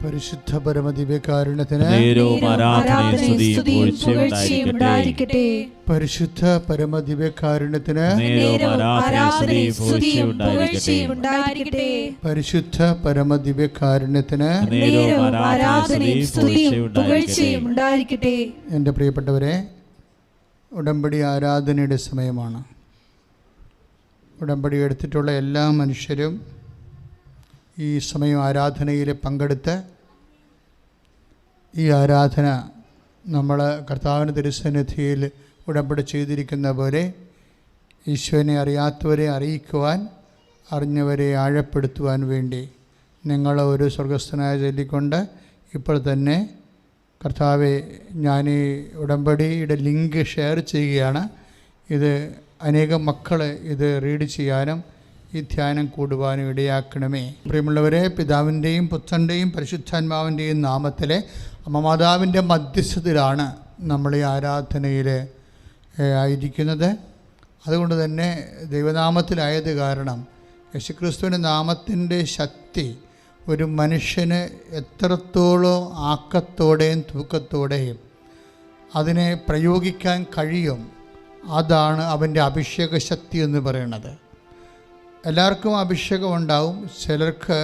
പരിശുദ്ധ പരമദിവ്യകാരുണ്യത്തിന് പരിശുദ്ധ പരമദിവ്യകാരുണ്യത്തിന് പരിശുദ്ധ പരമദിവ്യകാരുണ്യത്തിന്. എൻ്റെ പ്രിയപ്പെട്ടവരെ, ഉടമ്പടി ആരാധനയുടെ സമയമാണ്. ഉടമ്പടി എടുത്തിട്ടുള്ള എല്ലാ മനുഷ്യരും ഈ സമയം ആരാധനയിൽ പങ്കെടുത്ത് ഈ ആരാധന നമ്മൾ കർത്താവിൻ്റെ തിരുസന്നിധിയിൽ ഉടമ്പടി ചെയ്തിരിക്കുന്ന പോലെ ഈശോനെ അറിയാത്തവരെ അറിയിക്കുവാൻ, അറിഞ്ഞവരെ ആഴപ്പെടുത്തുവാൻ വേണ്ടി നിങ്ങൾ ഒരു സ്വർഗസ്ഥനായ ചൊല്ലിക്കൊണ്ട് ഇപ്പോൾ തന്നെ കർത്താവെ, ഞാൻ ഈ ഉടമ്പടിയുടെ ലിങ്ക് ഷെയർ ചെയ്യുകയാണ്. ഇത് അനേകം മക്കൾ ഇത് റീഡ് ചെയ്യാനും ഈ ധ്യാനം കൂടുവാനും ഇടയാക്കണമേ. പ്രിയമുള്ളവരെ, പിതാവിൻ്റെയും പുത്രൻ്റെയും പരിശുദ്ധാത്മാവിൻ്റെയും നാമത്തിലെ അമ്മമാതാവിൻ്റെ മധ്യസ്ഥതയിലാണ് നമ്മൾ ഈ ആരാധനയിൽ ആയിരിക്കുന്നത്. അതുകൊണ്ട് തന്നെ ദൈവനാമത്തിലായത് കാരണം യേശുക്രിസ്തുവിൻ്റെ നാമത്തിൻ്റെ ശക്തി ഒരു മനുഷ്യന് എത്രത്തോളം ആക്കത്തോടെയും തൂക്കത്തോടെയും അതിനെ പ്രയോഗിക്കാൻ കഴിയും, അതാണ് അവൻ്റെ അഭിഷേക ശക്തി എന്ന് പറയുന്നത്. എല്ലാവർക്കും അഭിഷേകം ഉണ്ടാവും, ചിലർക്ക്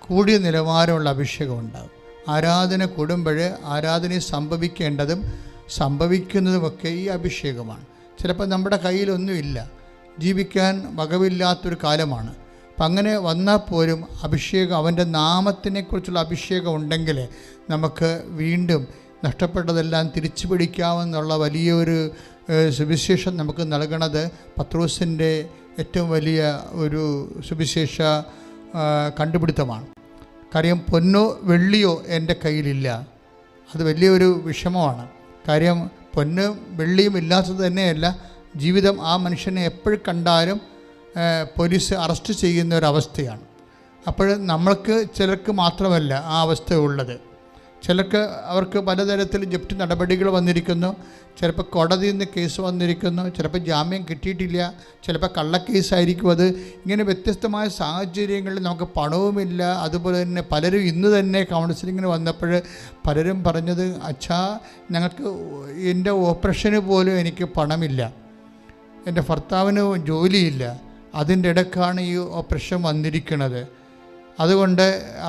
കൂടിയ നിലവാരമുള്ള അഭിഷേകം ഉണ്ടാവും. ആരാധന കൂടുമ്പോൾ ആരാധനയിൽ സംഭവിക്കേണ്ടതും സംഭവിക്കുന്നതുമൊക്കെ ഈ അഭിഷേകമാണ്. ചിലപ്പോൾ നമ്മുടെ കയ്യിലൊന്നുമില്ല, ജീവിക്കാൻ വകവില്ലാത്തൊരു കാലമാണ്. അപ്പം അങ്ങനെ വന്നാൽ പോലും അഭിഷേകം, അവൻ്റെ നാമത്തിനെക്കുറിച്ചുള്ള അഭിഷേകം ഉണ്ടെങ്കിൽ നമുക്ക് വീണ്ടും നഷ്ടപ്പെട്ടതെല്ലാം തിരിച്ചു പിടിക്കാമെന്നുള്ള വലിയൊരു സുവിശേഷം നമുക്ക് നൽകണത് പത്രോസിൻ്റെ ഏറ്റവും വലിയ ഒരു സുവിശേഷ കണ്ടുപിടുത്തമാണ്. കാര്യം പൊന്നോ വെള്ളിയോ എൻ്റെ കയ്യിലില്ല, അത് വലിയൊരു വിഷമമാണ്. കാര്യം പൊന്നും വെള്ളിയും ഇല്ലാത്തത് തന്നെയല്ല, ജീവിതം ആ മനുഷ്യനെ എപ്പോഴും കണ്ടാലും പോലീസ് അറസ്റ്റ് ചെയ്യുന്ന ഒരവസ്ഥയാണ്. അപ്പോൾ നമ്മൾക്ക് ചിലർക്ക് മാത്രമല്ല ആ അവസ്ഥ ഉള്ളത്. ചിലർക്ക് അവർക്ക് പലതരത്തിൽ ജപ്തി നടപടികൾ വന്നിരിക്കുന്നു, ചിലപ്പോൾ കോടതിയിൽ നിന്ന് കേസ് വന്നിരിക്കുന്നു, ചിലപ്പോൾ ജാമ്യം കിട്ടിയിട്ടില്ല, ചിലപ്പോൾ കള്ളക്കേസായിരിക്കും അത്. ഇങ്ങനെ വ്യത്യസ്തമായ സാഹചര്യങ്ങളിൽ നമുക്ക് പണവുമില്ല. അതുപോലെ തന്നെ പലരും ഇന്ന് തന്നെ കൗൺസിലിങ്ങിന് വന്നപ്പോൾ പലരും പറഞ്ഞത്, അച്ഛാ ഞങ്ങൾക്ക് എൻ്റെ ഓപ്പറേഷന് പോലും എനിക്ക് പണമില്ല, എൻ്റെ ഭർത്താവിന് ജോലിയില്ല, അതിൻ്റെ ഇടയ്ക്കാണ് ഈ ഓപ്പറേഷൻ വന്നിരിക്കുന്നത്.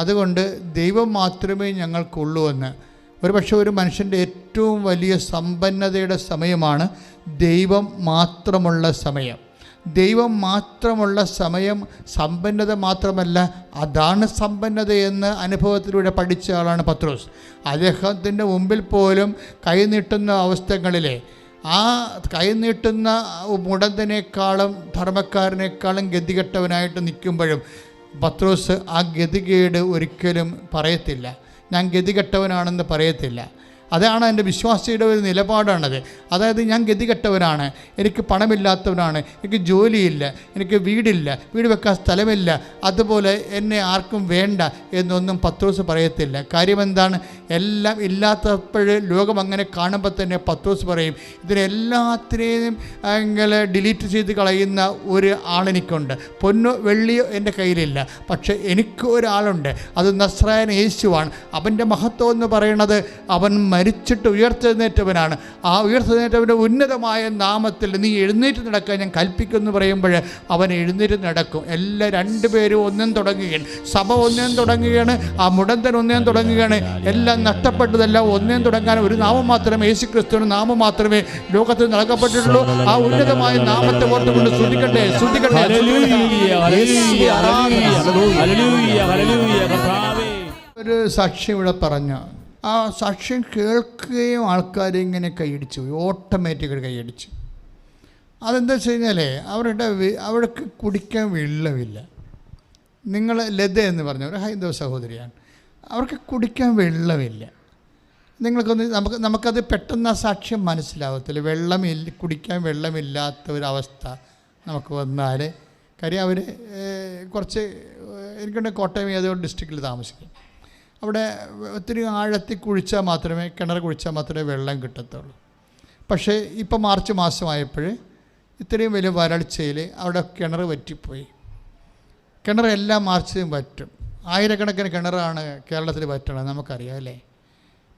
അതുകൊണ്ട് ദൈവം മാത്രമേ ഞങ്ങൾക്കുള്ളൂ എന്ന്. ഒരുപക്ഷെ ഒരു മനുഷ്യൻ്റെ ഏറ്റവും വലിയ സമ്പന്നതയുടെ സമയമാണ് ദൈവം മാത്രമുള്ള സമയം. ദൈവം മാത്രമുള്ള സമയം സമ്പന്നത മാത്രമല്ല, അതാണ് സമ്പന്നതയെന്ന് അനുഭവത്തിലൂടെ പഠിച്ച ആളാണ് പത്രോസ്. അദ്ദേഹത്തിൻ്റെ മുമ്പിൽ പോലും കൈനീട്ടുന്ന അവസ്ഥകളിലെ ആ കൈനീട്ടുന്ന മുടന്തനേക്കാളും ധർമ്മക്കാരനേക്കാളും ഗതികെട്ടവനായിട്ട് നിൽക്കുമ്പോഴും പത്രോസ് ആ ഗതികേട് ഒരിക്കലും പറയത്തില്ല, ഞാൻ ഗതികെട്ടവനാണെന്ന് പറയത്തില്ല. അതാണ് എൻ്റെ വിശ്വാസിയുടെ ഒരു നിലപാടാണത്. അതായത് ഞാൻ ഗതികെട്ടവനാണ്, എനിക്ക് പണമില്ലാത്തവനാണ്, എനിക്ക് ജോലിയില്ല, എനിക്ക് വീടില്ല, വീട് വെക്കാൻ സ്ഥലമില്ല, അതുപോലെ എന്നെ ആർക്കും വേണ്ട എന്നൊന്നും പത്രോസ് പറയത്തില്ല. കാര്യം എന്താണ്? എല്ലാം ഇല്ലാത്തപ്പോൾ ലോകം അങ്ങനെ കാണുമ്പോൾ തന്നെ പത്രോസ് പറയും, ഇതിനെല്ലാത്തിനെയും ഡിലീറ്റ് ചെയ്ത് കളയുന്ന ഒരു ആളെനിക്കുണ്ട്. പൊന്നോ വെള്ളിയോ എൻ്റെ കയ്യിലില്ല, പക്ഷേ എനിക്ക് ഒരാളുണ്ട്, അത് നസ്രായൻ യേശുവാണ്. അവൻ്റെ മഹത്വം എന്ന് പറയുന്നത് അവൻ മരിച്ചിട്ട് ഉയർത്തെഴുന്നേറ്റവനാണ്. ആ ഉയർത്തെഴുന്നേറ്റവൻ്റെ ഉന്നതമായ നാമത്തിൽ നീ എഴുന്നേറ്റ് നടക്കാൻ ഞാൻ കൽപ്പിക്കുമെന്ന് പറയുമ്പോൾ അവൻ എഴുന്നേറ്റ് നടക്കും. രണ്ടുപേരും ഒന്നും തുടങ്ങുകയാണ്, സഭ ഒന്നേം തുടങ്ങുകയാണ്, ആ മുടന്തൻ ഒന്നേം തുടങ്ങുകയാണ്. എല്ലാം നഷ്ടപ്പെട്ടതെല്ലാം ഒന്നേം തുടങ്ങാൻ ഒരു നാമം മാത്രമേ, യേശുക്രിസ്തുവിന് നാമം മാത്രമേ ലോകത്തിൽ നൽകപ്പെട്ടിട്ടുള്ളൂ. ആ ഉന്നതമായ നാമത്തെ ഓർത്തുകൊണ്ട് സ്തുതിക്കട്ടെ. ഒരു സാക്ഷി ഇവിടെ പറഞ്ഞു, ആ സാക്ഷ്യം കേൾക്കുകയും ആൾക്കാർ ഇങ്ങനെ കൈയടിച്ചു, ഓട്ടോമാറ്റിക്കായിട്ട് കൈയടിച്ചു. അതെന്താ വെച്ച് കഴിഞ്ഞാൽ അവർക്ക് കുടിക്കാൻ വെള്ളമില്ല. നിങ്ങൾ ലത എന്ന് പറഞ്ഞ ഒരു ഹൈന്ദവ സഹോദരിയാണ്, അവർക്ക് കുടിക്കാൻ വെള്ളമില്ല. നമുക്കത് പെട്ടെന്ന് ആ സാക്ഷ്യം മനസ്സിലാവത്തില്ല. കുടിക്കാൻ വെള്ളമില്ലാത്ത ഒരവസ്ഥ നമുക്ക് വന്നാൽ. കാര്യം അവർ കുറച്ച് എനിക്കുണ്ട് കോട്ടയം ഏതോ ഡിസ്ട്രിക്റ്റിൽ താമസിക്കും. അവിടെ ഒത്തിരി ആഴത്തിൽ കുഴിച്ചാൽ മാത്രമേ, കിണർ കുഴിച്ചാൽ മാത്രമേ വെള്ളം കിട്ടത്തുള്ളൂ. പക്ഷേ ഇപ്പോൾ മാർച്ച് മാസമായപ്പോൾ ഇത്രയും വലിയ വരൾച്ചയിൽ അവിടെ കിണർ വറ്റിപ്പോയി. കിണർ എല്ലാ മാർച്ചിലും വറ്റും. ആയിരക്കണക്കിന് കിണറാണ് കേരളത്തിൽ പറ്റണത്, നമുക്കറിയാം അല്ലേ.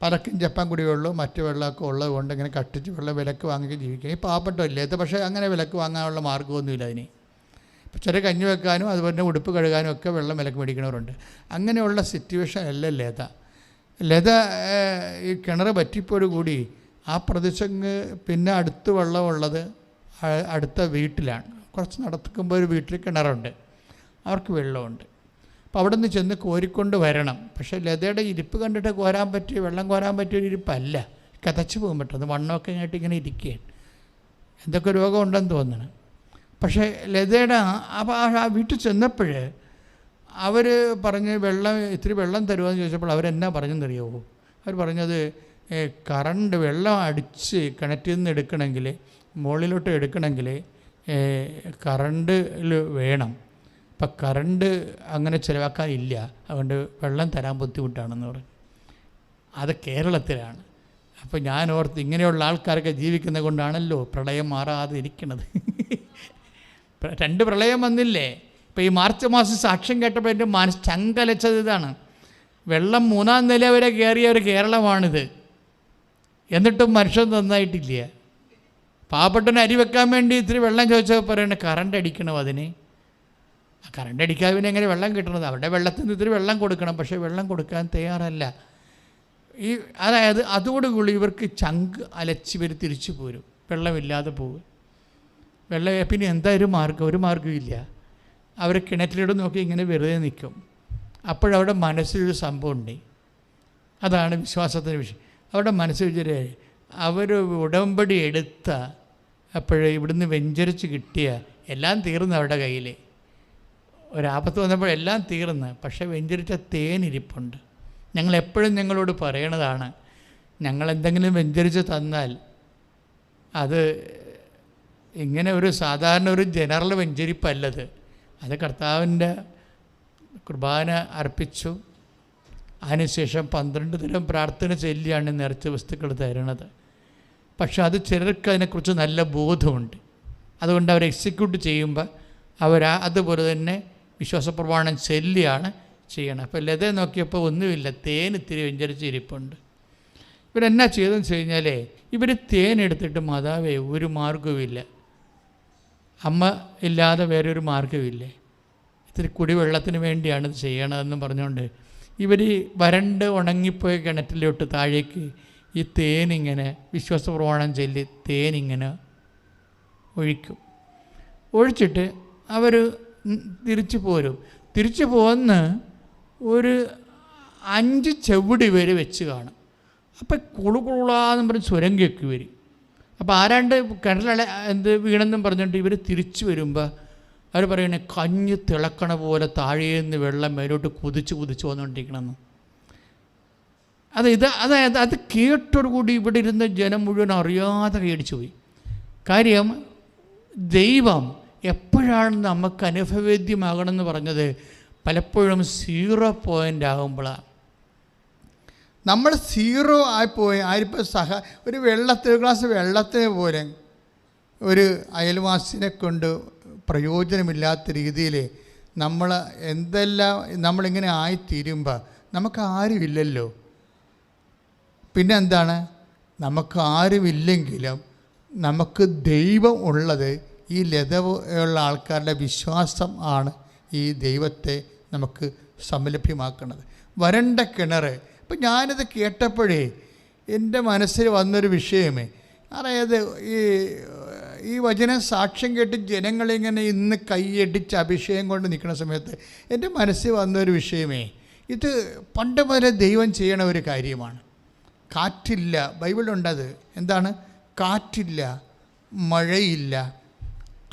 പലക്കും ജപ്പാൻ കുടിവെള്ളമോ മറ്റു വെള്ളമൊക്കെ ഉള്ളത് കൊണ്ട് ഇങ്ങനെ കട്ടിച്ച് വെള്ളം വിലക്ക് വാങ്ങി ജീവിക്കുക. ഈ പാവപ്പെട്ടല്ലേ ഇത്, പക്ഷേ അങ്ങനെ വിലക്ക് വാങ്ങാനുള്ള മാർഗ്ഗമൊന്നുമില്ല അതിന്. ഇപ്പോൾ ചെറിയ കഞ്ഞി വെക്കാനും അതുപോലെ ഉടുപ്പ് കഴുകാനും ഒക്കെ വെള്ളം വിലക്ക് മേടിക്കുന്നവരുണ്ട്. അങ്ങനെയുള്ള സിറ്റുവേഷൻ അല്ല ലത ഈ കിണർ പറ്റിപ്പോടുകൂടി ആ പ്രദേശങ്ങ് പിന്നെ അടുത്ത് വെള്ളമുള്ളത് അടുത്ത വീട്ടിലാണ്. കുറച്ച് നടക്കുമ്പോൾ ഒരു വീട്ടിൽ കിണറുണ്ട്, അവർക്ക് വെള്ളമുണ്ട്. അപ്പോൾ അവിടെ നിന്ന് ചെന്ന് കോരിക്കൊണ്ട് വരണം. പക്ഷേ ലതയുടെ ഇരിപ്പ് കണ്ടിട്ട് വെള്ളം കോരാൻ പറ്റിയൊരു ഇരിപ്പല്ല, കതച്ചു പോകാൻ പറ്റുന്നത്. വണ്ണമൊക്കെ ആയിട്ട് ഇങ്ങനെ ഇരിക്കുകയാണ്, എന്തൊക്കെ രോഗമുണ്ടെന്ന് തോന്നണം. പക്ഷേ ലതയുടെ അപ്പോൾ ആ വീട്ടിൽ ചെന്നപ്പോൾ അവർ പറഞ്ഞ് ഇത്തിരി വെള്ളം തരുമെന്ന് ചോദിച്ചപ്പോൾ അവരെന്നാ പറഞ്ഞെന്നറിയാവോ? അവർ പറഞ്ഞത് കറണ്ട് വെള്ളം അടിച്ച് കിണറ്റിൽ നിന്ന് എടുക്കണമെങ്കിൽ, മുകളിലോട്ട് എടുക്കണമെങ്കിൽ കറണ്ടിൽ വേണം. അപ്പം കറണ്ട് അങ്ങനെ ചിലവാക്കാനില്ല, അതുകൊണ്ട് വെള്ളം തരാൻ ബുദ്ധിമുട്ടാണെന്ന് പറഞ്ഞു. അത് കേരളത്തിലാണ്. അപ്പോൾ ഞാൻ ഓർത്ത് ഇങ്ങനെയുള്ള ആൾക്കാരൊക്കെ ജീവിക്കുന്നത് കൊണ്ടാണല്ലോ പ്രളയം മാറാതെ ഇരിക്കണത്. 2 പ്രളയം വന്നില്ലേ? ഇപ്പോൾ ഈ മാർച്ച് മാസം സാക്ഷ്യം കേട്ടപ്പോൾ എൻ്റെ മനസ്സ് ചങ്കലച്ചത് ഇതാണ്. വെള്ളം 3-ാം നില വരെ കയറിയ ഒരു കേരളമാണിത്, എന്നിട്ടും മനുഷ്യൻ നന്നായിട്ടില്ല. പാവപ്പെട്ടവന് അരി വെക്കാൻ വേണ്ടി ഇത്തിരി വെള്ളം ചോദിച്ചപ്പോൾ പറയണേ കറണ്ട് അടിക്കണം. അതിന് കറണ്ട് അടിക്കാതെ പിന്നെ എങ്ങനെ വെള്ളം കിട്ടണത്? അവിടെ വെള്ളത്തിന് ഇത്തിരി വെള്ളം കൊടുക്കണം, പക്ഷേ വെള്ളം കൊടുക്കാൻ തയ്യാറല്ല. അതായത് അതോടുകൂടി ഇവർക്ക് ചങ്ക് അലച്ച് ഇവർ തിരിച്ചു പോരും, വെള്ളമില്ലാതെ പോകും. പിന്നെ എന്താ ഒരു മാർഗ്ഗമില്ല. അവർ കിണറ്റിലിടും നോക്കി ഇങ്ങനെ വെറുതെ നിൽക്കും. അപ്പോഴവിടെ മനസ്സിലൊരു സംഭവം ഉണ്ട്, അതാണ് വിശ്വാസത്തിൻ്റെ വിഷയം. അവരുടെ മനസ്സിൽ വിചാരിച്ചേ അവർ ഉടമ്പടി എടുത്ത അപ്പോഴേ ഇവിടുന്ന് വെഞ്ചരിച്ച് കിട്ടിയ എല്ലാം തീർന്നു. അവരുടെ കയ്യിൽ ഒരാപത്ത് വന്നപ്പോൾ എല്ലാം തീർന്ന്, പക്ഷേ വെഞ്ചരിച്ച തേനിരിപ്പുണ്ട്. ഞങ്ങളെപ്പോഴും ഞങ്ങളോട് പറയണതാണ്, ഞങ്ങളെന്തെങ്കിലും വെഞ്ചരിച്ച് തന്നാൽ അത് ഇങ്ങനെ ഒരു സാധാരണ ഒരു ജനറൽ വെഞ്ചരിപ്പല്ലത്. അത് കർത്താവിൻ്റെ കുർബാന അർപ്പിച്ചു, അതിനുശേഷം 12 ദിനം പ്രാർത്ഥന ചൊല്ലിയാണ് നിറച്ച വസ്തുക്കൾ തരണത്. പക്ഷെ അത് ചിലർക്ക് അതിനെക്കുറിച്ച് നല്ല ബോധമുണ്ട്, അതുകൊണ്ട് അവർ എക്സിക്യൂട്ട് ചെയ്യുമ്പോൾ അതുപോലെ തന്നെ വിശ്വാസപ്രമാണം ചൊല്ലിയാണ് ചെയ്യണം. അപ്പോൾ ലത നോക്കിയപ്പോൾ ഒന്നുമില്ല, തേൻ ഇത്തിരി വെഞ്ചരിച്ച് ഇരിപ്പുണ്ട്. ഇവരെന്നാ ചെയ്തെന്ന് വെച്ച് കഴിഞ്ഞാൽ ഇവർ തേൻ എടുത്തിട്ട് മാതാവേ ഒരു മാർഗ്ഗവുമില്ല, അമ്മ ഇല്ലാതെ വേറൊരു മാർഗ്ഗമില്ലേ, ഇത്തിരി കുടിവെള്ളത്തിന് വേണ്ടിയാണ് ഇത് ചെയ്യണതെന്ന് പറഞ്ഞുകൊണ്ട് ഇവർ വരണ്ട് ഉണങ്ങിപ്പോയ കിണറ്റിലോട്ട് താഴേക്ക് ഈ തേനിങ്ങനെ വിശ്വാസപ്രമാണം ചൊല്ലി തേനിങ്ങനെ ഒഴിച്ചിട്ട് അവർ തിരിച്ചു പോരും. തിരിച്ചു പോന്ന് ഒരു 5 ചെവിടി വരെ വെച്ച് കാണും. അപ്പം കുളുകുളാന്ന് പറഞ്ഞ് സ്വരം കേൾക്കും ഇവർ. അപ്പോൾ ആരാണ്ട് കിണറിലെ വീണെന്നും പറഞ്ഞിട്ട് ഇവർ തിരിച്ചു വരുമ്പോൾ അവർ പറയണേ കഞ്ഞി തിളക്കണ പോലെ താഴേന്ന് വെള്ളം മേലോട്ട് കുതിച്ച് വന്നുകൊണ്ടിരിക്കണമെന്ന്. അതായത് അത് കേട്ടോടുകൂടി ഇവിടെ ഇരുന്ന ജനം മുഴുവൻ അറിയാതെ പേടിച്ചു പോയി. കാര്യം ദൈവം എപ്പോഴാണ് നമുക്ക് അനുഭവവേദ്യമാകണമെന്ന് പറഞ്ഞത് പലപ്പോഴും 0 പോയിൻ്റ് ആകുമ്പോഴാണ്. നമ്മൾ 0 ആയിപ്പോയി. ആരിപ്പോൾ ഒരു ഗ്ലാസ് വെള്ളത്തിന് പോലെ ഒരു അയൽവാസിനെ കൊണ്ട് പ്രയോജനമില്ലാത്ത രീതിയിൽ നമ്മളിങ്ങനെ ആയിത്തീരുമ്പോൾ നമുക്ക് ആരുമില്ലല്ലോ. പിന്നെ എന്താണ്, നമുക്ക് ആരുമില്ലെങ്കിലും നമുക്ക് ദൈവം ഉള്ളത് ഈ ലതയുള്ള ആൾക്കാരുടെ വിശ്വാസം ആണ് ഈ ദൈവത്തെ നമുക്ക് സംലഭ്യമാക്കുന്നത്. വരണ്ട കിണർ. അപ്പം ഞാനിത് കേട്ടപ്പോഴേ എൻ്റെ മനസ്സിൽ വന്നൊരു വിഷയമേ, അതായത് ഈ വചനം സാക്ഷ്യം കേട്ട് ജനങ്ങളിങ്ങനെ ഇന്ന് കൈയടിച്ച് അഭിഷേകം കൊണ്ട് നിൽക്കുന്ന സമയത്ത് എൻ്റെ മനസ്സിൽ വന്നൊരു വിഷയമേ, ഇത് പണ്ട് മുതലേ ദൈവം ചെയ്യണ ഒരു കാര്യമാണ്. കാറ്റില്ല, ബൈബിളുണ്ടത്. എന്താണ്? കാറ്റില്ല, മഴയില്ല,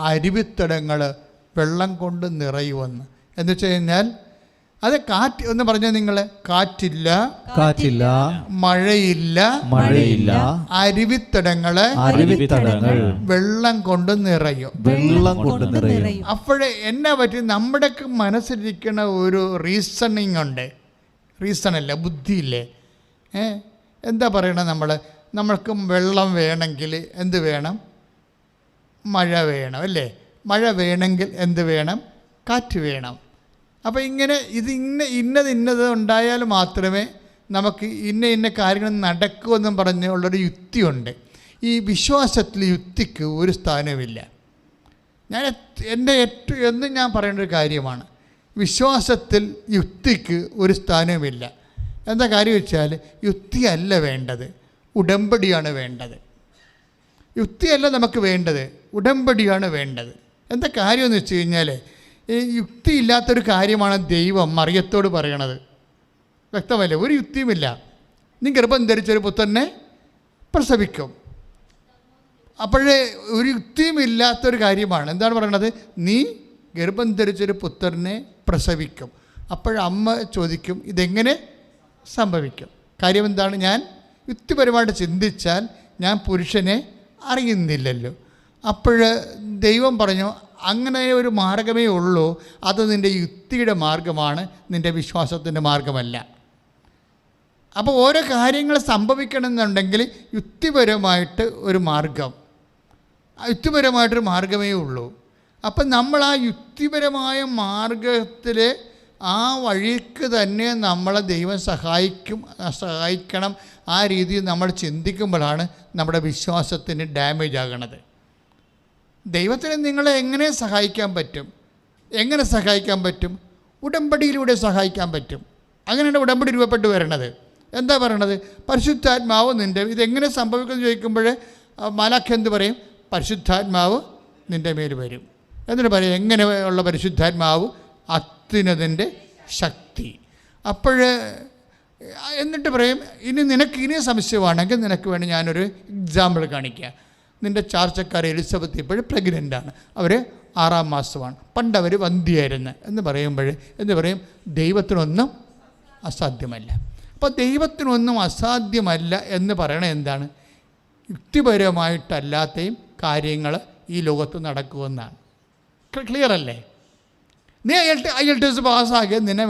അരുവിത്തടങ്ങൾ വെള്ളം കൊണ്ട് നിറയുമെന്ന്. എന്ന് വെച്ച് കഴിഞ്ഞാൽ അത് കാറ്റ് എന്ന് പറഞ്ഞാൽ നിങ്ങൾ കാറ്റില്ല, മഴയില്ല, അരുവിത്തടങ്ങൾ വെള്ളം കൊണ്ട് നിറയും. അപ്പോഴേ എന്നാ പറ്റി, നമ്മുടെ മനസ്സിലിരിക്കുന്ന ഒരു റീസണിങ് ഉണ്ട്. റീസണല്ല, ബുദ്ധിയില്ലേ? എന്താ പറയണത്? നമ്മൾക്ക് വെള്ളം വേണമെങ്കിൽ എന്ത് വേണം? മഴ വേണം അല്ലേ? മഴ വേണമെങ്കിൽ എന്ത് വേണം? കാറ്റ് വേണം. അപ്പോൾ ഇങ്ങനെ ഇന്നത് ഉണ്ടായാൽ മാത്രമേ നമുക്ക് ഇന്ന കാര്യങ്ങൾ നടക്കുമെന്നും പറഞ്ഞുള്ളൊരു യുക്തിയുണ്ട്. ഈ വിശ്വാസത്തിൽ യുക്തിക്ക് ഒരു സ്ഥാനവുമില്ല. എന്നും ഞാൻ പറയുന്ന ഒരു കാര്യമാണ്, വിശ്വാസത്തിൽ യുക്തിക്ക് ഒരു സ്ഥാനവുമില്ല. എന്താ കാര്യം വെച്ചാൽ, യുക്തിയല്ല വേണ്ടത്, ഉടമ്പടിയാണ് വേണ്ടത്. യുക്തിയല്ല നമുക്ക് വേണ്ടത്, ഉടമ്പടിയാണ് വേണ്ടത്. എന്താ കാര്യമെന്ന് വെച്ച് കഴിഞ്ഞാൽ, ഈ യുക്തിയില്ലാത്തൊരു കാര്യമാണ് ദൈവം മറിയത്തോട് പറയണത്. വ്യക്തമല്ലേ? ഒരു യുക്തിയുമില്ല. നീ ഗർഭം ധരിച്ചൊരു പുത്രനെ പ്രസവിക്കും. അപ്പോഴേ ഒരു യുക്തിയുമില്ലാത്തൊരു കാര്യമാണ്. എന്താണ് പറയണത്? നീ ഗർഭം ധരിച്ചൊരു പുത്രനെ പ്രസവിക്കും. അപ്പോഴമ്മ ചോദിക്കും, ഇതെങ്ങനെ സംഭവിക്കും? കാര്യം എന്താണ്? ഞാൻ യുക്തിപരമായിട്ട് ചിന്തിച്ചാൽ ഞാൻ പുരുഷനെ അറിയുന്നില്ലല്ലോ. അപ്പോൾ ദൈവം പറഞ്ഞു, അങ്ങനെ ഒരു മാർഗമേ ഉള്ളൂ, അത് നിൻ്റെ യുക്തിയുടെ മാർഗമാണ്, നിൻ്റെ വിശ്വാസത്തിൻ്റെ മാർഗമല്ല. അപ്പോൾ ഓരോ കാര്യങ്ങൾ സംഭവിക്കണമെന്നുണ്ടെങ്കിൽ യുക്തിപരമായിട്ട് ഒരു മാർഗം, യുക്തിപരമായിട്ടൊരു മാർഗമേ ഉള്ളൂ. അപ്പം നമ്മൾ ആ യുക്തിപരമായ മാർഗത്തിൽ ആ വഴിക്ക് തന്നെ നമ്മളെ ദൈവം സഹായിക്കണം. ആ രീതിയിൽ നമ്മൾ ചിന്തിക്കുമ്പോഴാണ് നമ്മുടെ വിശ്വാസത്തിന് ഡാമേജ് ആകണത്. ദൈവത്തിന് നിങ്ങളെ എങ്ങനെ സഹായിക്കാൻ പറ്റും? എങ്ങനെ സഹായിക്കാൻ പറ്റും? ഉടമ്പടിയിലൂടെ സഹായിക്കാൻ പറ്റും. അങ്ങനെയാണ് ഉടമ്പടി രൂപപ്പെട്ട് വരണത്. എന്താ പറയണത്? പരിശുദ്ധാത്മാവ് നിൻ്റെ, ഇതെങ്ങനെ സംഭവിക്കുമെന്ന് ചോദിക്കുമ്പോൾ മാലാഖ എന്ത് പറയും? പരിശുദ്ധാത്മാവ് നിൻ്റെ മേൽ വരും. എന്നിട്ട് പറയും, എങ്ങനെയുള്ള പരിശുദ്ധാത്മാവ്? അത്യുന്നതൻ്റെ ശക്തി. എന്നിട്ട് പറയും, ഇനി സംശയമാണെങ്കിൽ നിനക്ക് വേണ്ടി ഞാനൊരു എക്സാമ്പിൾ കാണിക്കുക. നിൻ്റെ ചാർച്ചക്കാർ എലിസബത്ത് ഇപ്പോഴും പ്രഗ്നൻ്റാണ്, അവർ 6-ാം മാസമാണ്, പണ്ടവർ വന്ധ്യയായിരുന്നു എന്ന് പറയും, ദൈവത്തിനൊന്നും അസാധ്യമല്ല. അപ്പോൾ ദൈവത്തിനൊന്നും അസാധ്യമല്ല എന്ന് പറയണത് എന്താണ്? യുക്തിപരമായിട്ടല്ലാത്തയും കാര്യങ്ങൾ ഈ ലോകത്ത് നടക്കുമെന്നാണ്. ക്ലിയർ അല്ലേ? നീ IELTS പാസ്സാക്കിയത് നിന്നെ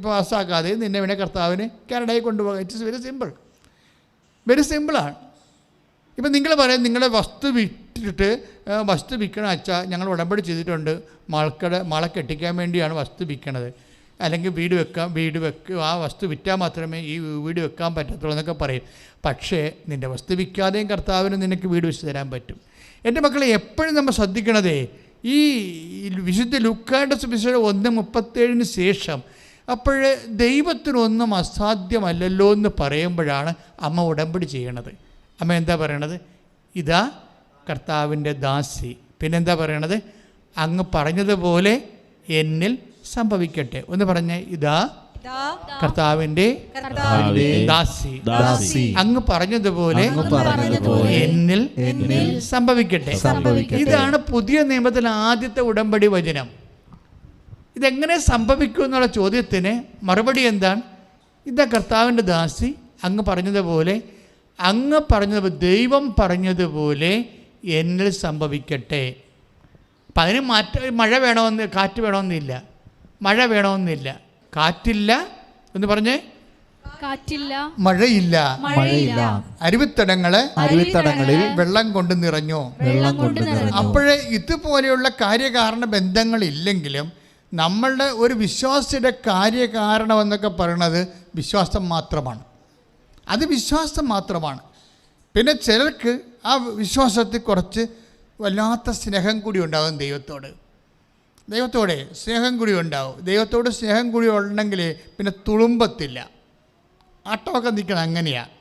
പാസ്സാക്കാതെ നിന്നെ വേണേൽ കർത്താവിന് കാനഡയിൽ കൊണ്ടുപോകാം. ഇറ്റ്സ് വെരി സിമ്പിളാണ്. ഇപ്പം നിങ്ങൾ പറയാം, നിങ്ങളുടെ വസ്തു വിൽക്കണം അച്ഛാ, ഞങ്ങൾ ഉടമ്പടി ചെയ്തിട്ടുണ്ട്, മളെ കെട്ടിക്കാൻ വേണ്ടിയാണ് വസ്തു വിൽക്കണത്, അല്ലെങ്കിൽ വീട് ആ വസ്തു വിറ്റാൽ മാത്രമേ ഈ വീട് വെക്കാൻ പറ്റത്തുള്ളൂ എന്നൊക്കെ പറയും. പക്ഷേ നിൻ്റെ വസ്തു വിൽക്കാതെയും കർത്താവിന് നിനക്ക് വീട് വെച്ച് തരാൻ പറ്റും. എൻ്റെ മക്കളെ, എപ്പോഴും നമ്മൾ ശ്രദ്ധിക്കണതേ, ഈ വിശുദ്ധ ലൂക്കായുടെ സുവിശേഷം 1:37 ശേഷം അപ്പോൾ ദൈവത്തിനൊന്നും അസാധ്യമല്ലല്ലോ എന്ന് പറയുമ്പോഴാണ് അമ്മ ഉടമ്പടി ചെയ്യണത്. അമ്മ എന്താ പറയണത്? ഇതാ കർത്താവിൻ്റെ ദാസി. പിന്നെന്താ പറയണത്? അങ്ങ് പറഞ്ഞതുപോലെ എന്നിൽ സംഭവിക്കട്ടെ. ഒന്ന് പറഞ്ഞേ, ഇതാ കർത്താവിൻ്റെ ദാസി, അങ്ങ് പറഞ്ഞതുപോലെ എന്നിൽ സംഭവിക്കട്ടെ. ഇതാണ് പുതിയ നിയമത്തിൽ ആദ്യത്തെ ഉടമ്പടി വചനം. ഇതെങ്ങനെ സംഭവിക്കും എന്നുള്ള ചോദ്യത്തിന് മറുപടി എന്താണ്? ഇതാ കർത്താവിൻ്റെ ദാസി, അങ്ങ് പറഞ്ഞതുപോലെ ദൈവം പറഞ്ഞതുപോലെ എന്നിൽ സംഭവിക്കട്ടെ. അപ്പം അതിന് മഴ വേണമെന്ന്, കാറ്റ് വേണമെന്നില്ല, മഴ വേണമെന്നില്ല, കാറ്റില്ല എന്ന് പറഞ്ഞേ, കാറ്റില്ല, മഴയില്ല, അരുവിത്തടങ്ങളിൽ വെള്ളം കൊണ്ട് നിറഞ്ഞു. അപ്പോഴേ ഇതുപോലെയുള്ള കാര്യകാരണ ബന്ധങ്ങളില്ലെങ്കിലും നമ്മളുടെ ഒരു വിശ്വാസിയുടെ കാര്യകാരണം എന്നൊക്കെ പറയുന്നത് വിശ്വാസം മാത്രമാണ്. അത് വിശ്വാസം മാത്രമാണ്. പിന്നെ ചിലർക്ക് ആ വിശ്വാസത്തിൽ കുറച്ച് വല്ലാത്ത സ്നേഹം കൂടി ഉണ്ടാകും. ദൈവത്തോടെ സ്നേഹം കൂടി ഉണ്ടാവും. ദൈവത്തോട് സ്നേഹം കൂടി ഉണ്ടെങ്കിൽ പിന്നെ തുളുമ്പത്തില്ല, ആട്ടമൊക്കെ നിൽക്കണം. അങ്ങനെയാണ്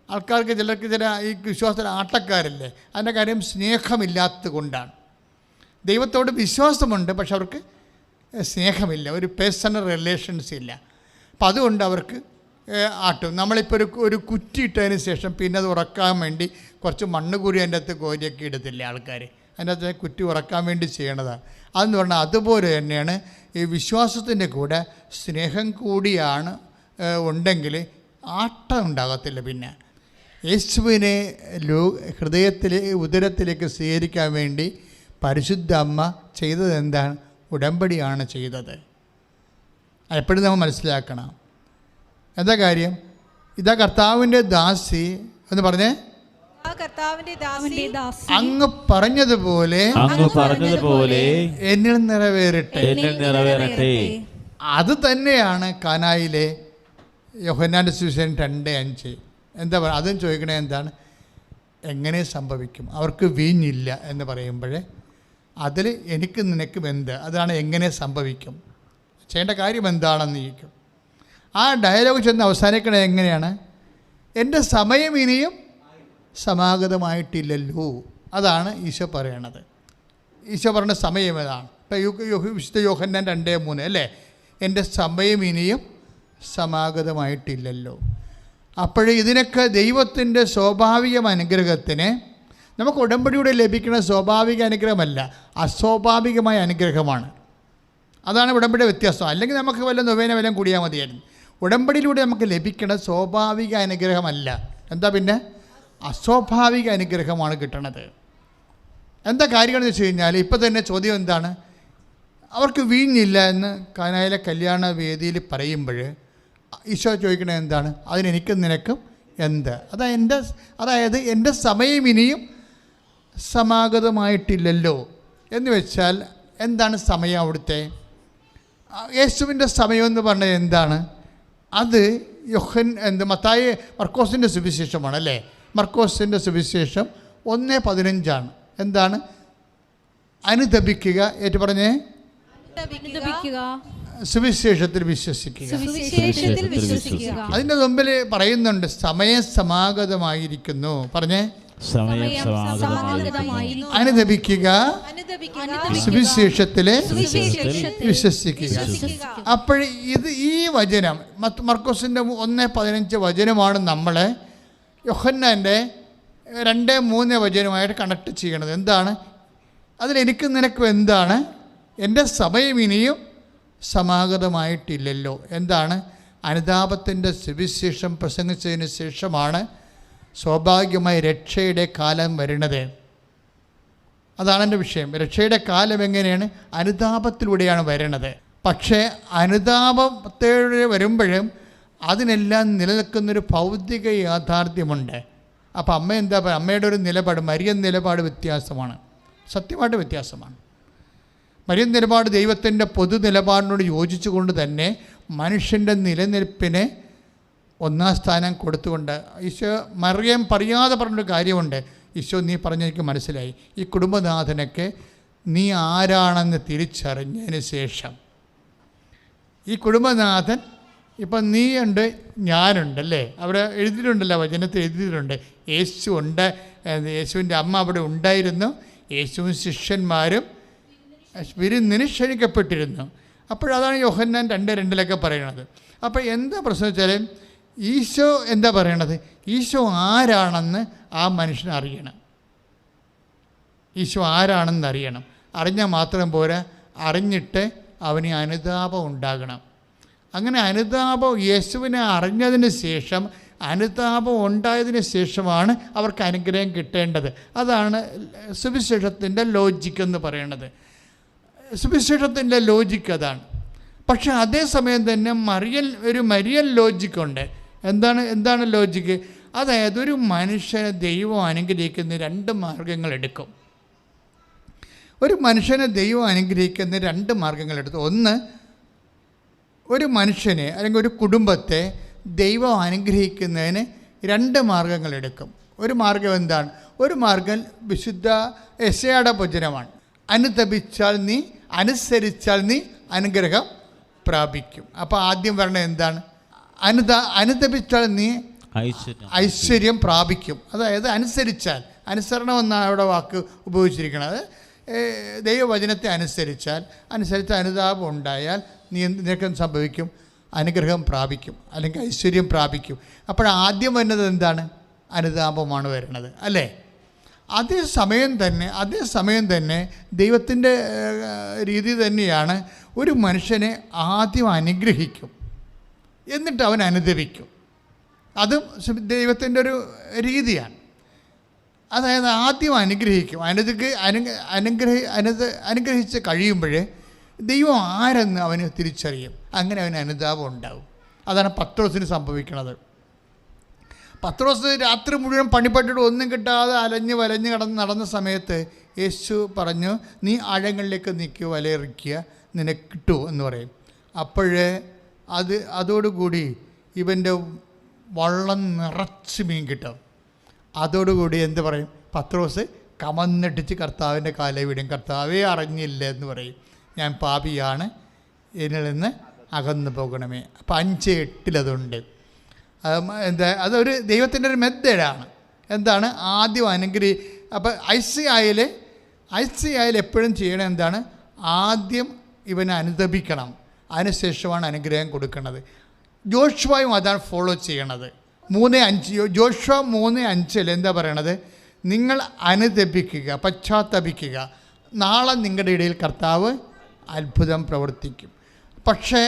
ആൾക്കാർക്ക്. ചിലർക്ക് ഈ വിശ്വാസത്തിൽ ആട്ടക്കാരല്ലേ, അതിൻ്റെ കാര്യം സ്നേഹമില്ലാത്തത് കൊണ്ടാണ്. ദൈവത്തോട് വിശ്വാസമുണ്ട്, പക്ഷെ അവർക്ക് സ്നേഹമില്ല, ഒരു പേഴ്സണൽ റിലേഷൻസ് ഇല്ല. അപ്പം അതുകൊണ്ട് അവർക്ക് ആട്ടും. നമ്മളിപ്പോൾ ഒരു കുറ്റിയിട്ടതിന് ശേഷം പിന്നെ അത് ഉറക്കാൻ വേണ്ടി കുറച്ച് മണ്ണ് കൂടി അതിൻ്റെ അകത്ത് കോരിയൊക്കെ ഇടത്തില്ല ആൾക്കാർ. അതിൻ്റെ അകത്ത് കുറ്റി ഉറക്കാൻ വേണ്ടി ചെയ്യണതാണ്. അതെന്ന് പറഞ്ഞാൽ അതുപോലെ തന്നെയാണ് ഈ വിശ്വാസത്തിൻ്റെ കൂടെ സ്നേഹം കൂടിയാണ് ഉണ്ടെങ്കിൽ ആട്ടം ഉണ്ടാകത്തില്ല. പിന്നെ യേശുവിനെ ഉദരത്തിലേക്ക് സ്വീകരിക്കാൻ വേണ്ടി പരിശുദ്ധ അമ്മ ചെയ്തത് എന്താണ്? ഉടമ്പടിയാണ് ചെയ്തത്. എപ്പോഴും നമ്മൾ മനസ്സിലാക്കണം. എന്താ കാര്യം? ഇതാ കർത്താവിൻ്റെ ദാസി എന്ന് പറഞ്ഞേ, അങ്ങ് പറഞ്ഞതുപോലെ എന്നിൽ നിറവേറട്ടെ. അത് തന്നെയാണ് കാനായിലെ യോഹന്നാന്റെ സുവിശേഷം 2:5. എന്താ പറയുക? അതും ചോദിക്കണേ എന്താണ്? എങ്ങനെ സംഭവിക്കും? അവർക്ക് വീഞ്ഞില്ല എന്ന് പറയുമ്പോൾ അതിൽ എനിക്ക് നിനക്കും എന്ത്, അതാണ് എങ്ങനെ സംഭവിക്കും, ചെയ്യേണ്ട കാര്യം എന്താണെന്ന് ചോദിക്കും. ആ ഡയലോഗ് ചെന്ന് അവസാനിക്കണത് എങ്ങനെയാണ്? എൻ്റെ സമയം ഇനിയും സമാഗതമായിട്ടില്ലല്ലോ. അതാണ് ഈശോ പറയണത്. ഈശോ പറയുന്ന സമയം ഏതാണ്? ഇപ്പം വിശുദ്ധ യോഹന്നാൻ 2:3 അല്ലേ? എൻ്റെ സമയം ഇനിയും സമാഗതമായിട്ടില്ലല്ലോ. അപ്പോൾ ഇതിനൊക്കെ ദൈവത്തിൻ്റെ സ്വാഭാവിക അനുഗ്രഹത്തിന് നമുക്ക് ഉടമ്പടിയുടെ ലഭിക്കുന്ന സ്വാഭാവിക അനുഗ്രഹമല്ല, അസ്വാഭാവികമായ അനുഗ്രഹമാണ്. അതാണ് ഉടമ്പടിയുടെ വ്യത്യാസം. അല്ലെങ്കിൽ നമുക്ക് വല്ല നൊവേന വല്ലതും കൂടിയാൽ മതിയായിരുന്നു. ഉടമ്പടിയിലൂടെ നമുക്ക് ലഭിക്കുന്ന സ്വാഭാവിക അനുഗ്രഹമല്ല. എന്താ പിന്നെ? അസ്വാഭാവിക അനുഗ്രഹമാണ് കിട്ടണത്. എന്താ കാര്യമെന്ന് വെച്ച് കഴിഞ്ഞാൽ, ഇപ്പം തന്നെ ചോദ്യം എന്താണ്? അവർക്ക് വീഞ്ഞില്ല എന്ന് കാനായിലെ കല്യാണ വേദിയിൽ പറയുമ്പോൾ ഈശോ ചോദിക്കണത് എന്താണ്? അതിനെനിക്കും നിനക്കും എന്ത്? അതായത് എൻ്റെ സമയം ഇനിയും സമാഗതമായിട്ടില്ലല്ലോ എന്ന് വെച്ചാൽ എന്താണ് സമയം? അവിടുത്തെ യേശുവിൻ്റെ സമയം എന്ന് പറഞ്ഞത് എന്താണ്? അത് മർക്കോസിൻ്റെ സുവിശേഷമാണ് അല്ലേ? മർക്കോസിൻ്റെ സുവിശേഷം 1:15 എന്താണ്? അനുതപിക്കുക, ഏറ്റു പറഞ്ഞേ, സുവിശേഷത്തിൽ വിശ്വസിക്കുക. അതിൻ്റെ മുമ്പിൽ പറയുന്നുണ്ട് സമയം സമാഗതമായിരിക്കുന്നു. പറഞ്ഞേ, അനുദപിക്കുക, സുവിശേഷത്തിലെ വിശ്വസിക്കുക. അപ്പോൾ ഈ വചനം മർക്കോസിൻ്റെ 1:15 വചനമാണ് നമ്മളെ യോഹന്നാൻ്റെ 2:3 വചനമായിട്ട് കണക്ട് ചെയ്യണത്. എന്താണ്? അതിലെനിക്ക് നിനക്കും എന്താണ്? എൻ്റെ സമയം ഇനിയും സമാഗതമായിട്ടില്ലല്ലോ. എന്താണ്? അനുതാപത്തിൻ്റെ സുവിശേഷം പ്രസംഗിച്ചതിന് ശേഷമാണ് സ്വാഭാവികമായി രക്ഷയുടെ കാലം വരുന്നത്. അതാണ് എൻ്റെ വിഷയം. രക്ഷയുടെ കാലം എങ്ങനെയാണ്? അനുതാപത്തിലൂടെയാണ് വരുന്നത്. പക്ഷേ അനുതാപത്തോടെ വരുമ്പോഴും അതിനെല്ലാം നിലനിൽക്കുന്നൊരു ഭൗതിക യാഥാർത്ഥ്യമുണ്ട്. അപ്പോൾ അമ്മ എന്താ പറയുക? അമ്മയുടെ ഒരു നിലപാട്, മരിയൻ നിലപാട് വ്യത്യാസമാണ്, സത്യമായിട്ട് വ്യത്യാസമാണ്. മരിയൻ നിലപാട് ദൈവത്തിൻ്റെ പൊതു നിലപാടിനോട് യോജിച്ചുകൊണ്ട് തന്നെ മനുഷ്യൻ്റെ നിലനിൽപ്പിനെ 1-ാം സ്ഥാനം കൊടുത്തുകൊണ്ട് ഈശോ മറിയം പറയാതെ പറഞ്ഞൊരു കാര്യമുണ്ട്. ഈശോ, നീ പറഞ്ഞെനിക്ക് മനസ്സിലായി. ഈ കുടുംബനാഥനൊക്കെ നീ ആരാണെന്ന് തിരിച്ചറിഞ്ഞതിന് ശേഷം ഈ കുടുംബനാഥൻ, ഇപ്പം നീയുണ്ട്, ഞാനുണ്ടല്ലേ? അവിടെ എഴുതിയിട്ടുണ്ടല്ലോ, വചനത്തിൽ എഴുതിയിട്ടുണ്ട്. യേശു ഉണ്ട്, യേശുവിൻ്റെ അമ്മ അവിടെ ഉണ്ടായിരുന്നു, യേശുവും ശിഷ്യന്മാരും വിരുന്നിന് ക്ഷണിക്കപ്പെട്ടിരുന്നു. അപ്പോഴതാണ് യോഹന്നാൻ 2:2 പറയുന്നത്. അപ്പോൾ എന്താ പ്രശ്നം വെച്ചാൽ, ഈശോ എന്താ പറയണത്? ഈശോ ആരാണെന്ന് ആ മനുഷ്യൻ അറിയണം. ഈശോ ആരാണെന്ന് അറിയണം. അറിഞ്ഞാൽ മാത്രം പോരാ, അറിഞ്ഞിട്ട് അവന് അനുതാപം ഉണ്ടാകണം. അങ്ങനെ അനുതാപം യേശുവിനെ അറിഞ്ഞതിന് ശേഷം, അനുതാപം ഉണ്ടായതിന് ശേഷമാണ് അവർക്ക് അനുഗ്രഹം കിട്ടേണ്ടത്. അതാണ് സുവിശേഷത്തിൻ്റെ ലോജിക്ക് എന്ന് പറയുന്നത്. സുവിശേഷത്തിൻ്റെ ലോജിക്ക് അതാണ്. പക്ഷേ അതേസമയം തന്നെ മരിയൻ ലോജിക്കുണ്ട്. എന്താണ് ലോജിക്ക്? അതായത് ഒരു മനുഷ്യനെ ദൈവം അനുഗ്രഹിക്കുന്ന 2 മാർഗങ്ങളെടുക്കും. ഒരു മനുഷ്യനെ ദൈവം അനുഗ്രഹിക്കുന്ന 2 മാർഗങ്ങളെടുത്തു. ഒന്ന്, ഒരു മനുഷ്യനെ അല്ലെങ്കിൽ ഒരു കുടുംബത്തെ ദൈവം അനുഗ്രഹിക്കുന്നതിന് 2 മാർഗങ്ങളെടുക്കും. ഒരു മാർഗം എന്താണ്? ഒരു മാർഗം വിശുദ്ധ യെശയ്യായുടെ വചനമാണ്. അനുതപിച്ചാൽ നീ, അനുസരിച്ചാൽ നീ അനുഗ്രഹം പ്രാപിക്കും. അപ്പോൾ ആദ്യം പറഞ്ഞത് എന്താണ്? അനുതപിച്ചാൽ നീ ഐശ്വര്യം പ്രാപിക്കും. അതായത് അനുസരിച്ചാൽ, അനുസരണം എന്നാണ് അവിടെ വാക്ക് ഉപയോഗിച്ചിരിക്കുന്നത്. ദൈവവചനത്തെ അനുസരിച്ച് അനുതാപം ഉണ്ടായാൽ നിനക്ക് സംഭവിക്കും? അനുഗ്രഹം പ്രാപിക്കും, അല്ലെങ്കിൽ ഐശ്വര്യം പ്രാപിക്കും. അപ്പോഴാദ്യം വരുന്നത് എന്താണ്? അനുതാപമാണ് വരുന്നത് അല്ലേ? അതേസമയം തന്നെ ദൈവത്തിൻ്റെ രീതി തന്നെയാണ്. ഒരു മനുഷ്യനെ ആദ്യം അനുഗ്രഹിക്കും, എന്നിട്ട് അവൻ അനുദപിക്കും. അതും ദൈവത്തിൻ്റെ ഒരു രീതിയാണ്. അതായത് ആദ്യം അനുഗ്രഹിക്കും, അനുഗ്രഹിച്ച് കഴിയുമ്പോൾ ദൈവം ആരെന്ന് അവന് തിരിച്ചറിയും. അങ്ങനെ അവന് അനുതാപം ഉണ്ടാവും. അതാണ് പത്രോസിന് സംഭവിക്കുന്നത്. പത്രോസ് രാത്രി മുഴുവൻ പണിപ്പെട്ടിട്ട് ഒന്നും കിട്ടാതെ അലഞ്ഞ് വലഞ്ഞ് നടന്ന സമയത്ത് യേശു പറഞ്ഞു, നീ ആഴങ്ങളിലേക്ക് നീക്കി വലയെറിക്കുക, നിനക്ക് കിട്ടൂ എന്ന് പറയും. അപ്പോഴേ അതോടുകൂടി ഇവൻ്റെ വള്ളം നിറച്ച് മീൻ കിട്ടും. അതോടുകൂടി എന്ത് പറയും? പത്രോസ് കമന്നിട്ടിച്ച് കർത്താവിൻ്റെ കാലേ വിടും. കർത്താവേ അറിഞ്ഞില്ല എന്ന് പറയും, ഞാൻ പാപിയാണ്, എന്നിൽ നിന്ന് അകന്നു പോകണമേ. അപ്പം 5:8 അതുണ്ട്. എന്താ, അതൊരു ദൈവത്തിൻ്റെ ഒരു മെത്തേഡാണ്. എന്താണ്? ആദ്യം അപ്പം ഐസിയായിൽ എപ്പോഴും ചെയ്യണം എന്താണ്? ആദ്യം ഇവനെ അനുദപിക്കണം, അതിനുശേഷമാണ് അനുഗ്രഹം കൊടുക്കുന്നത്. ജോഷുവയും അതാണ് ഫോളോ ചെയ്യണത്. 3:5 ജോഷുവ 3:5 എന്താ പറയണത്? നിങ്ങൾ അനുദപിക്കുക, പശ്ചാത്തപിക്കുക, നാളെ നിങ്ങളുടെ ഇടയിൽ കർത്താവ് അത്ഭുതം പ്രവർത്തിക്കും. പക്ഷേ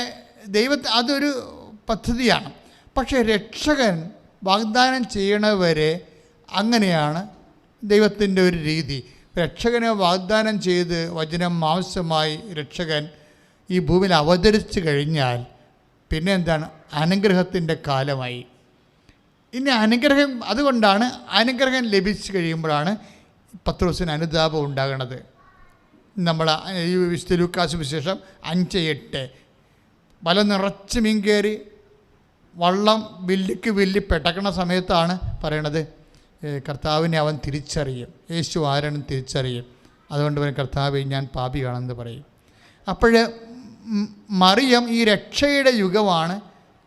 അതൊരു പദ്ധതിയാണ്. പക്ഷേ രക്ഷകൻ വാഗ്ദാനം ചെയ്യണവരെ അങ്ങനെയാണ് ദൈവത്തിൻ്റെ ഒരു രീതി. രക്ഷകനെ വാഗ്ദാനം ചെയ്ത് വചനം മാംസമായി രക്ഷകൻ ഈ ഭൂമിയിൽ അവതരിച്ചു കഴിഞ്ഞാൽ പിന്നെ എന്താണ്? അനുഗ്രഹത്തിൻ്റെ കാലമായി. ഇനി അനുഗ്രഹം, അതുകൊണ്ടാണ് അനുഗ്രഹം ലഭിച്ചു കഴിയുമ്പോഴാണ് പത്രോസിന് അനുതാപം ഉണ്ടാകണത്. നമ്മൾ ഈ വിശുദ്ധ ലൂക്കാസ് വിശേഷം 5:8 വല നിറച്ച് മീൻ കയറി വള്ളം വില്ലിക്ക് വില്ലി പെട്ടക്കണ സമയത്താണ് പറയണത്, കർത്താവിനെ അവൻ തിരിച്ചറിയും, യേശു ആരാണെന്ന് തിരിച്ചറിയും. അതുകൊണ്ട് അവൻ കർത്താവെ ഞാൻ പാപിയാണെന്ന് പറയും. അപ്പോൾ മറിയം ഈ രക്ഷയുടെ യുഗമാണ്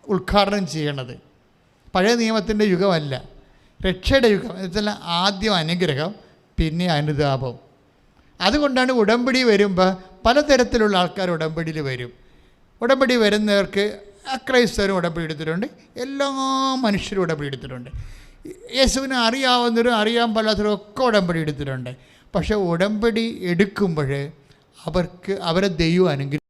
ഉദ്ഘാടനം ചെയ്യണത്. പഴയ നിയമത്തിൻ്റെ യുഗമല്ല, രക്ഷയുടെ യുഗം. എന്നുവെച്ചാൽ ആദ്യം അനുഗ്രഹം, പിന്നെ അനുതാപം. അതുകൊണ്ടാണ് ഉടമ്പടി വരുമ്പോൾ പലതരത്തിലുള്ള ആൾക്കാർ ഉടമ്പടിയിൽ വരും. ഉടമ്പടി വരുന്നവർക്ക് അക്രൈസ്തവരും ഉടമ്പടി എടുത്തിട്ടുണ്ട്, എല്ലാ മനുഷ്യരും ഉടമ്പടി എടുത്തിട്ടുണ്ട്. യേശുവിനെ അറിയാവുന്നവരും അറിയാൻ പാടാത്തവരും ഒക്കെ ഉടമ്പടി എടുത്തിട്ടുണ്ട്. പക്ഷേ ഉടമ്പടി എടുക്കുമ്പോൾ അവരെ ദൈവം അനുഗ്രഹിക്കും.